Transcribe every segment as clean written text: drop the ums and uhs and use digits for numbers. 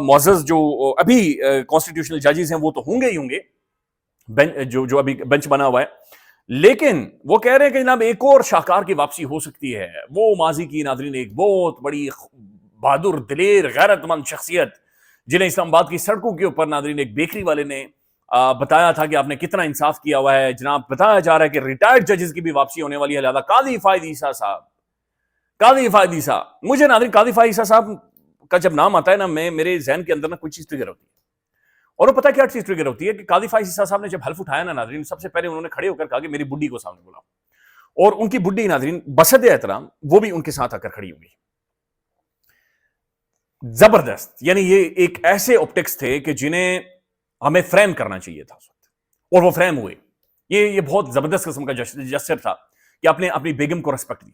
معزز جو ابھی کانسٹیٹیوشنل ججز ہیں وہ تو ہوں گے جو ابھی بینچ بنا ہوا ہے، لیکن وہ کہہ رہے ہیں کہ جناب ایک اور شاہکار کی واپسی ہو سکتی ہے، وہ ماضی کی ناظرین ایک بہت بڑی بہادر دلیر غیرت مند شخصیت جنہیں اسلام آباد کی سڑکوں کے اوپر ناظرین ایک بیکری والے نے بتایا تھا کہ آپ نے کتنا انصاف کیا ہوا ہے، جناب بتایا جا رہا ہے کہ ریٹائرڈ ججز کی بھی واپسی ہونے والی ہے، لہذا قاضی فائد عیسیٰ صاحب، قاضی فائد عیسیٰ، مجھے ناظرین قاضی فائد عیسیٰ صاحب کا جب نام آتا ہے نا میرے ذہن کے اندر نا کوئی چیز ٹریگر ہوتی ہے، اور وہ پتہ کیا چیز ٹریگر ہوتی ہے کہ قاضی فائز عیسیٰ صاحب نے جب حلف اٹھایا نا ناظرین، سب سے پہلے انہوں نے کھڑے ہو کر کہا کہ میری بڈھی کو سامنے بلاؤ، اور ان کی بڈھی ناظرین بصد احترام وہ بھی ان کے ساتھ آ کر کھڑی ہوگی۔ زبردست، یعنی یہ ایک ایسے آپٹکس تھے کہ جنہیں ہمیں فریم کرنا چاہیے تھا اس وقت، اور وہ فریم ہوئے۔ یہ بہت زبردست قسم کا جسر تھا کہ آپ نے اپنی بیگم کو ریسپیکٹ دی،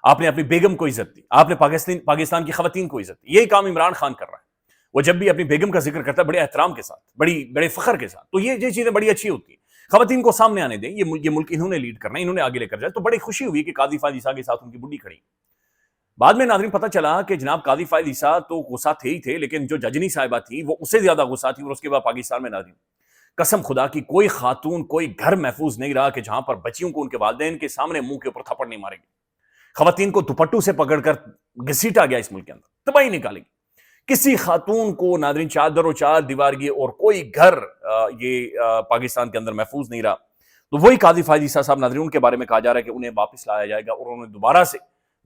آپ نے اپنی بیگم کو عزت دی، آپ نے پاکستان کی خواتین کو عزت دی۔ یہی کام عمران خان کر رہا ہے، وہ جب بھی اپنی بیگم کا ذکر کرتا ہے بڑے احترام کے ساتھ، بڑے فخر کے ساتھ، تو یہ چیزیں بڑی اچھی ہوتی ہیں۔ خواتین کو سامنے آنے دیں، یہ ملک انہوں نے لیڈ کرنا ہے، انہوں نے آگے لے کر جائے، تو بڑی خوشی ہوئی کہ قاضی فائد عیسیٰ کے ساتھ ان کی بڈھی کھڑی۔ بعد میں ناظرین پتہ چلا کہ جناب قاضی فائد عیسیٰ تو غصہ تھے ہی تھے، لیکن جو ججنی صاحبہ تھی وہ اس سے زیادہ غصہ تھی، اور اس کے بعد پاکستان میں ناظرین قسم خدا کی کوئی خاتون، کوئی گھر محفوظ نہیں رہا کہ جہاں پر بچیوں کو ان کے والدین کے سامنے منہ کے اوپر تھپڑ نہیں مارے گی۔ خواتین کو دوپٹوں سے پکڑ کر گھسیٹا گیا اس ملک کے اندر، تباہی نکالے گی۔ کسی خاتون کو ناظرین چادر و چار دیوارگی اور کوئی گھر یہ پاکستان کے اندر محفوظ نہیں رہا۔ تو وہی قاضی فائد عیسیٰ صاحب ناظرین ان کے بارے میں کہا جا رہا ہے کہ انہیں واپس لایا جائے گا، اور انہیں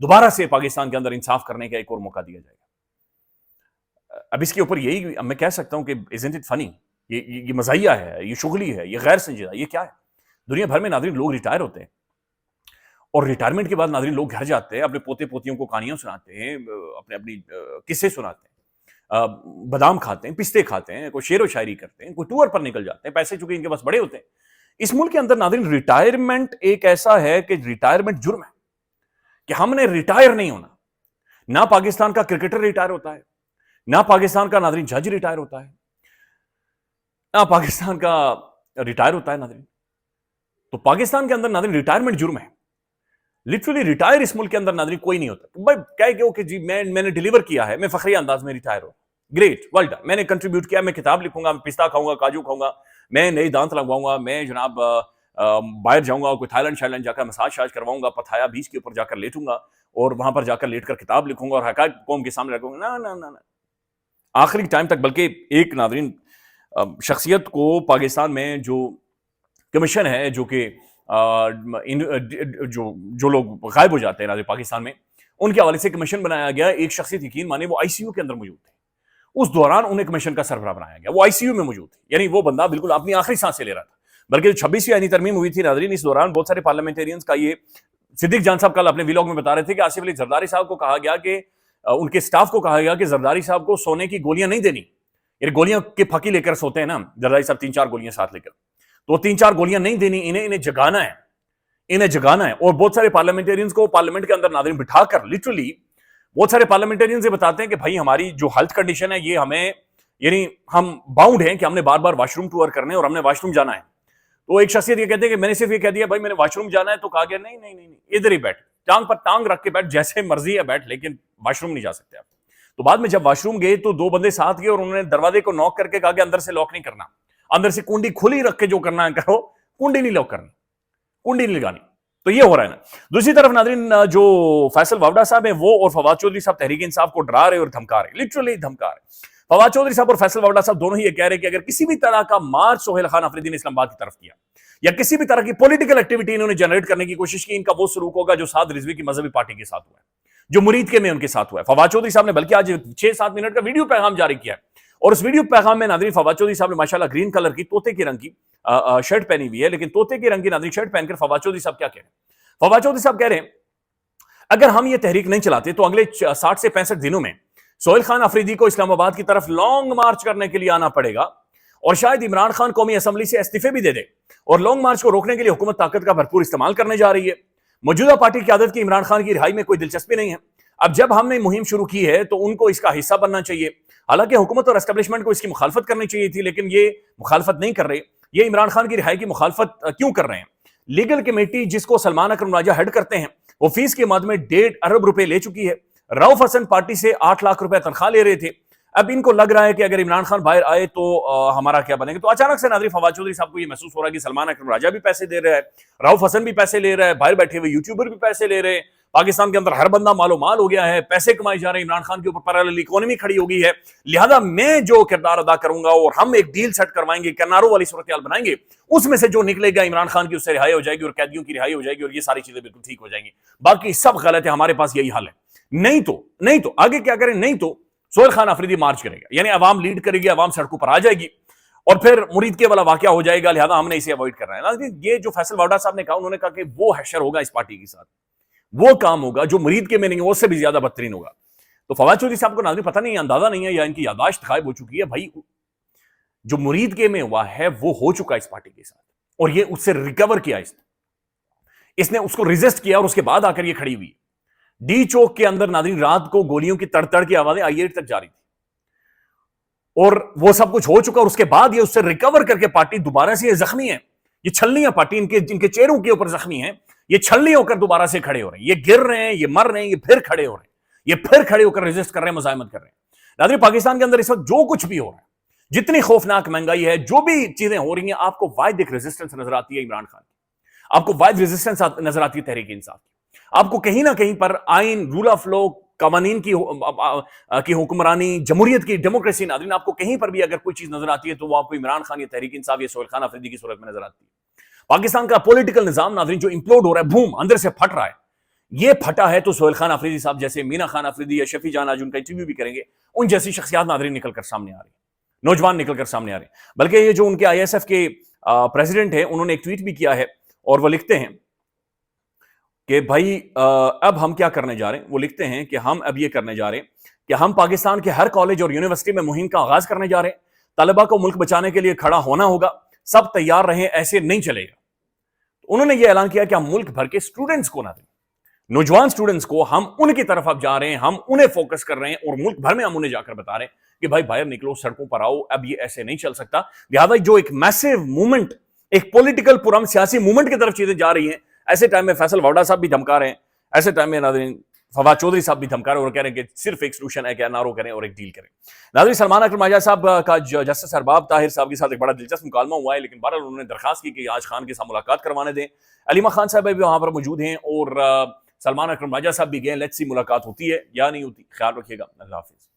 دوبارہ سے پاکستان کے اندر انصاف کرنے کا ایک اور موقع دیا جائے گا۔ اب اس کے اوپر یہی میں کہہ سکتا ہوں کہ isn't it funny؟ یہ مزاحیہ ہے، یہ شغلی ہے، یہ غیر سنجیدہ، یہ کیا ہے؟ دنیا بھر میں ناظرین لوگ ریٹائر ہوتے ہیں، اور ریٹائرمنٹ کے بعد ناظرین لوگ گھر جاتے ہیں، اپنے پوتے پوتیوں کو کہانیاں سناتے ہیں، اپنی قصے سناتے ہیں، بادام کھاتے ہیں، پستے کھاتے ہیں، کوئی شعر و شاعری کرتے ہیں، کوئی ٹور پر نکل جاتے ہیں، پیسے چونکہ ان کے پاس بڑے ہوتے ہیں۔ اس ملک کے اندر ناظرین ریٹائرمنٹ ایک ایسا ہے کہ ریٹائرمنٹ جرم ہے، کہ ہم نے ریٹائر نہیں ہونا۔ نہ پاکستان کا کرکٹر ریٹائر ہوتا ہے، نہ پاکستان کا ناظرین جج ریٹائر ہوتا ہے، نہ پاکستان کا ریٹائر ہوتا ہے ناظرین۔ تو پاکستان کے اندر ناظرین ریٹائرمنٹ جرم ہے، لٹرلی ریٹائر اس ملک کے اندر ناظرین کوئی نہیں ہوتا۔ بھائی کہہ کہ اوکے جی میں نے ڈیلیور کیا ہے، میں فخری انداز میں ریٹائر ہوں، گریٹ، ویل ڈن، میں نے کنٹریبیوٹ کیا، میں کتاب لکھوں گا، میں پستہ کھاؤں گا، کاجو کھاؤں گا، میں نئی دانت لگواؤں گا، میں جناب باہر جاؤں گا، کوئی تھائیلینڈ شائلینڈ جا کر مساج شاج کرواؤں گا، پتھایا بیچ کے اوپر جا کر لیٹوں گا، اور وہاں پر جا کر لیٹ کر کتاب لکھوں گا اور حقائق قوم کے سامنے رکھوں گا۔ نہ آخری ٹائم تک۔ بلکہ ایک ناظرین شخصیت کو پاکستان میں جو کمیشن ہے، جو کہ جو لوگ غائب ہو جاتے ہیں ناظرین پاکستان میں، ان کے حوالے سے کمیشن بنایا گیا۔ ایک شخصیت یقین مانے وہ آئی سی یو کے اندر موجود تھے، اس دوران انہیں کمیشن کا سربراہ بنایا گیا، وہ آئی سی یو میں موجود تھے، یعنی وہ بندہ بالکل اپنی آخری سانسیں لے رہا تھا۔ بلکہ 26ویں آئینی ترمیم ہوئی تھی ناظرین، اس دوران بہت سارے پارلیمنٹیرینز کا، یہ صدیق جان صاحب کل اپنے ویلاگ میں بتا رہے تھے کہ آصف علی زرداری صاحب کو کہا گیا کہ ان کے سٹاف کو کہا گیا کہ زرداری صاحب کو سونے کی گولیاں نہیں دینی، یعنی گولیاں کے پھکی لے کر سوتے ہیں نا زرداری صاحب، 3-4 گولیاں ساتھ لے کر، تو 3-4 گولیاں نہیں دینی، انہیں جگانا ہے۔ اور بہت سارے پارلیمنٹیرینز کو پارلیمنٹ کے اندر ناظرین بٹھا کر، لٹرلی بہت سارے پارلیمنٹیرینز یہ بتاتے ہیں کہ بھائی ہماری جو ہیلتھ کنڈیشن ہے، یہ ہمیں، یعنی ہم باؤنڈ ہیں کہ ہم نے بار بار واش روم ٹور کرنے اور ہم نے واش روم جانا ہے۔ تو ایک شخصیت یہ کہتے ہیں کہ میں نے صرف یہ کہہ دیا بھائی میں نے واش روم جانا ہے، تو کہا گیا نہیں ادھر ہی بیٹھ، ٹانگ پر ٹانگ رکھ کے بیٹھ، جیسے مرضی ہے بیٹھ، لیکن واش روم نہیں جا سکتے آپ۔ تو بعد میں جب واش روم گئے تو 2 بندے ساتھ گئے اور انہوں نے دروازے کو نوک کر کے کہا کہ اندر سے لاک نہیں کرنا، اندر سے کنڈی کھلی رکھ کے جو کرنا ہے کرو، کنڈی نہیں لاک کرنی، کنڈی نہیں لگانی۔ تو یہ ہو رہا ہے نا۔ دوسری طرف ناظرین جو فیصل واوڈا صاحب ہیں وہ اور فواد چودھری صاحب تحریک انصاف کو ڈرا رہے اور دھمکا رہے، لٹرلی دھمکا رہے۔ فواد چودھری صاحب اور فیصل واوڈا صاحب دونوں ہی یہ کہہ رہے کہ اگر کسی بھی طرح کا مارچ سہیل خان آفریدی نے اسلام آباد کی طرف کیا، یا کسی بھی طرح کی پولیٹیکل ایکٹیویٹی انہوں نے جنریٹ کرنے کی کوشش کی، ان کا وہ سلوک ہوگا جو سعد رضوی کی مذہبی پارٹی کے ساتھ ہوا ہے، جو مرید کے میں ان کے ساتھ ہوا ہے۔ فواد چودھری صاحب نے بلکہ آج 6-7 منٹ کا ویڈیو پیغام جاری کیا ہے، اور اس ویڈیو پیغام میں ناظرین فواد چودھری صاحب نے ماشاءاللہ گرین کلر کی طوطے کے رنگ کی شرٹ پہنی ہوئی ہے، لیکن طوطے کے رنگ کی ناظرین شرٹ پہن کر فواد چودھری صاحب کیا کہہ رہے ہیں؟ فواد چودھری صاحب کہہ رہے ہیں اگر ہم یہ تحریک نہیں چلاتے تو اگلے 60 سے 65 دنوں میں سہیل خان آفریدی کو اسلام آباد کی طرف لانگ مارچ کرنے کے لیے آنا پڑے گا، اور شاید عمران خان قومی اسمبلی سے استعفے بھی دے دے، اور لانگ مارچ کو روکنے کے لیے حکومت طاقت کا بھرپور استعمال کرنے جا رہی ہے۔ موجودہ پارٹی کی عادت کی عمران خان کی رہائی میں کوئی دلچسپی نہیں ہے۔ اب جب ہم نے مہم شروع کی ہے تو ان کو اس کا حصہ بننا چاہیے، حالانکہ حکومت اور اسٹیبلشمنٹ کو اس کی مخالفت کرنی چاہیے تھی، لیکن یہ مخالفت نہیں کر رہے۔ یہ عمران خان کی رہائی کی مخالفت کیوں کر رہے ہیں؟ لیگل کمیٹی جس کو سلمان اکرم راجہ ہیڈ کرتے ہیں، وہ فیس کے مد میں 1.5 ارب روپے لے چکی ہے۔ رؤف حسن پارٹی سے 8 لاکھ روپے تنخواہ لے رہے تھے۔ اب ان کو لگ رہا ہے کہ اگر عمران خان باہر آئے تو ہمارا کیا بنے گا. تو اچانک سے ناظرین فواد چودھری صاحب کو یہ محسوس ہو رہا ہے کہ سلمان اکرم راجہ بھی پیسے دے رہا ہے, رؤف حسن بھی پیسے لے رہا ہے, باہر بیٹھے ہوئے یوٹیوبر بھی پیسے لے رہے ہیں, پاکستان کے اندر ہر بندہ مال و مال ہو گیا ہے, پیسے کمائے جا رہے ہیں, عمران خان کے اوپر پیرالل اکانومی کھڑی ہو گئی ہے, لہذا میں جو کردار ادا کروں گا اور ہم ایک ڈیل سیٹ کروائیں گے, کناروں والی صورتحال بنائیں گے, اس میں سے جو نکلے گا عمران خان کی اس سے رہائی ہو جائے گی اور قیدیوں کی رہائی ہو جائے گی اور یہ ساری چیزیں بالکل ٹھیک ہو جائیں گی. باقی سب غلط ہے, ہمارے پاس یہی حل ہے. نہیں تو آگے کیا کریں, نہیں تو سہیل خان آفریدی مارچ کرے گا, یعنی عوام لیڈ کرے گی, عوام سڑکوں پر آ جائے گی اور پھر مرید کے والا واقعہ ہو جائے گا, لہذا ہم نے اسے اوائڈ کرنا ہے. یہ جو فیصل واڈا صاحب نے کہا, انہوں نے کہا کہ وہ حشر ہوگا اس پارٹی کے ساتھ, وہ کام ہوگا جو مرید کے میں نہیں وہ اس سے بھی زیادہ بدترین ہوگا. تو فواد چودھری صاحب کو ناظرین پتہ نہیں, اندازہ نہیں ہے یا ان کی یادداشت غائب ہو چکی ہے. بھائی جو مرید کے میں ہوا ہے وہ ہو چکا اس پارٹی کے ساتھ, اور یہ اس سے ریکور کیا, اس نے اس کو ریزسٹ کیا, اور اس کے بعد آ کر یہ کھڑی ہوئی. ڈی چوک کے اندر ناظرین رات کو گولیوں کی تڑ کی آوازیں I8 تک جاری تھی, اور وہ سب کچھ ہو چکا, اور اس کے بعد یہ اس سے ریکور کر کے پارٹی دوبارہ سے, یہ زخمی ہے, یہ چھلنیاں پارٹی ان کے چہروں کے اوپر زخمی ہیں, یہ چھلنی ہو کر دوبارہ سے کھڑے ہو رہے ہیں, یہ گر رہے ہیں, یہ مر رہے ہیں, یہ پھر کھڑے ہو رہے ہیں, یہ پھر کھڑے ہو کر ریزسٹ کر رہے ہیں, مزاحمت کر رہے ہیں. ناظرین پاکستان کے اندر اس وقت جو کچھ بھی ہو رہا ہے, جتنی خوفناک مہنگائی ہے, جو بھی چیزیں ہو رہی ہیں, آپ کو واحد ایک ریزسٹنس نظر آتی ہے عمران خان کی, آپ کو واحد ریزسٹنس نظر آتی ہے تحریک انصاف کی. آپ کو کہیں نہ کہیں پر آئین, رول آف لا, قوانین کی حکمرانی, جمہوریت کی ڈیموکریسی, ناظرین آپ کو کہیں پر بھی اگر کوئی چیز نظر آتی ہے تو وہ آپ کو عمران خان یا تحریک انصاف یا سہیل خان آفریدی کی صورت میں نظر آتی ہے. پاکستان کا پولیٹیکل نظام ناظرین جو امپلوڈ ہو رہا ہے, بھوم اندر سے پھٹ رہا ہے, یہ پھٹا ہے تو سہیل خان آفریدی صاحب جیسے, مینا خان آفریدی یا شفیع جان, آج ان کا انٹرویو بھی کریں گے, ان جیسی شخصیات ناظرین نکل کر سامنے آ رہی ہیں, نوجوان نکل کر سامنے آ رہے ہیں. بلکہ یہ جو ان کے ISF کے پریزیڈنٹ ہیں, انہوں نے ایک ٹویٹ بھی کیا ہے, اور وہ لکھتے ہیں کہ بھائی اب ہم کیا کرنے جا رہے ہیں. وہ لکھتے ہیں کہ ہم اب یہ کرنے جا رہے ہیں کہ ہم پاکستان کے ہر کالج اور یونیورسٹی میں مہم کا آغاز کرنے جا رہے ہیں, طلبہ کو ملک بچانے کے لیے کھڑا ہونا ہوگا, سب تیار رہیں, ایسے نہیں چلے گا. انہوں نے یہ اعلان کیا کہ ہم ملک بھر کے سٹوڈنٹس کو نہ دیں, نوجوان سٹوڈنٹس کو, ہم ان کی طرف اب جا رہے ہیں, ہم انہیں فوکس کر رہے ہیں, اور ملک بھر میں ہم انہیں جا کر بتا رہے ہیں کہ بھائی باہر نکلو, سڑکوں پر آؤ, اب یہ ایسے نہیں چل سکتا. لہذا جو ایک میسو موومنٹ, ایک پولیٹیکل پرام سیاسی موومنٹ کی طرف چیزیں جا رہی ہیں, ایسے ٹائم میں فیصل واڈا صاحب بھی دھمکا رہے ہیں, ایسے ٹائم میں ناظرین فواد چودھری صاحب بھی دھمکا رہے ہیں اور کہہ رہے ہیں کہ صرف ایک سولوشن ہے کہ NRO کریں اور ایک ڈیل کریں. ناظرین سلمان اکرم راجہ صاحب کا جسٹس ارباب طاہر صاحب کے ساتھ ایک بڑا دلچسپ مکالمہ ہوا ہے, لیکن بہرحال انہوں نے درخواست کی کہ آج خان کے ساتھ ملاقات کروانے دیں. علیمہ خان صاحب بھی وہاں پر موجود ہیں, اور سلمان اکرم راجہ صاحب بھی گئے. لیٹس سی ملاقات ہوتی ہے یا نہیں ہوتی. خیال رکھیے گا, اللہ حافظ.